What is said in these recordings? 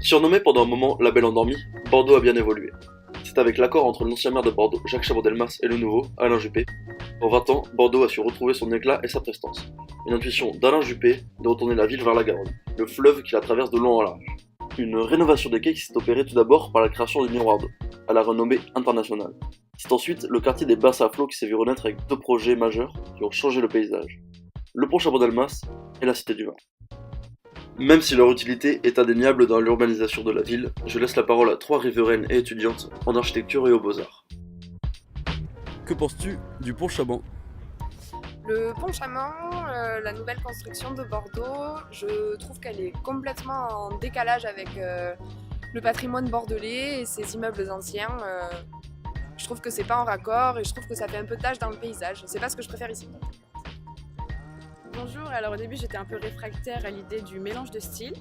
Surnommé pendant un moment la Belle Endormie, Bordeaux a bien évolué. C'est avec l'accord entre l'ancien maire de Bordeaux, Jacques Chaban-Delmas, et le nouveau, Alain Juppé. En 20 ans, Bordeaux a su retrouver son éclat et sa prestance. Une intuition d'Alain Juppé de retourner la ville vers la Garonne, le fleuve qui la traverse de long en large. Une rénovation des quais qui s'est opérée tout d'abord par la création du Miroir d'eau, à la renommée internationale. C'est ensuite le quartier des bassins à flot qui s'est vu renaître avec deux projets majeurs qui ont changé le paysage. Le pont Chaban-Delmas et la Cité du Vin. Même si leur utilité est indéniable dans l'urbanisation de la ville, je laisse la parole à trois riveraines et étudiantes en architecture et aux beaux-arts. Que penses-tu du pont Chaban? Le pont Chaman, la nouvelle construction de Bordeaux, je trouve qu'elle est complètement en décalage avec le patrimoine bordelais et ses immeubles anciens. Je trouve que c'est pas en raccord et je trouve que ça fait un peu tache dans le paysage. C'est pas ce que je préfère ici. Bonjour, alors au début j'étais un peu réfractaire à l'idée du mélange de styles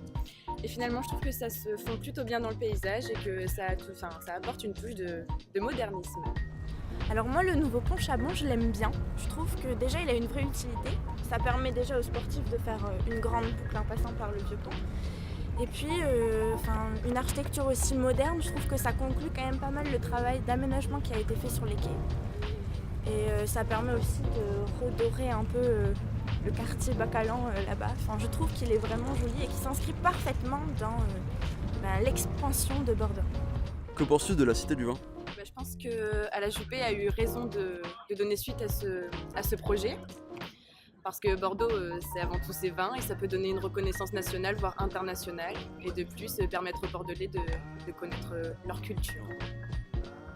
et finalement je trouve que ça se fond plutôt bien dans le paysage et que ça apporte une touche de modernisme. Alors moi le nouveau pont Chaban je l'aime bien, je trouve que déjà il a une vraie utilité, ça permet déjà aux sportifs de faire une grande boucle en passant par le vieux pont. Et puis une architecture aussi moderne, je trouve que ça conclut quand même pas mal le travail d'aménagement qui a été fait sur les quais. Et ça permet aussi de redorer un peu le quartier Bacalan là-bas. Enfin, je trouve qu'il est vraiment joli et qu'il s'inscrit parfaitement dans l'expansion de Bordeaux. Que penses-tu de la Cité du Vin? Je pense qu'Alain Juppé a eu raison de donner suite à ce projet. Parce que Bordeaux, c'est avant tout ses vins et ça peut donner une reconnaissance nationale, voire internationale. Et de plus, permettre aux Bordelais de connaître leur culture.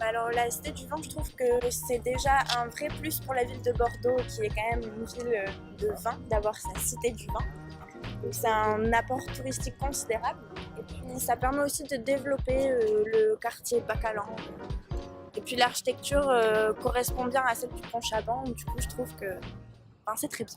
Alors la Cité du Vin, je trouve que c'est déjà un vrai plus pour la ville de Bordeaux, qui est quand même une ville de vin, d'avoir sa Cité du Vin. Donc c'est un apport touristique considérable. Et puis ça permet aussi de développer le quartier Bacalan. Et puis l'architecture correspond bien à celle du pont Chaban, du coup je trouve que c'est très bien.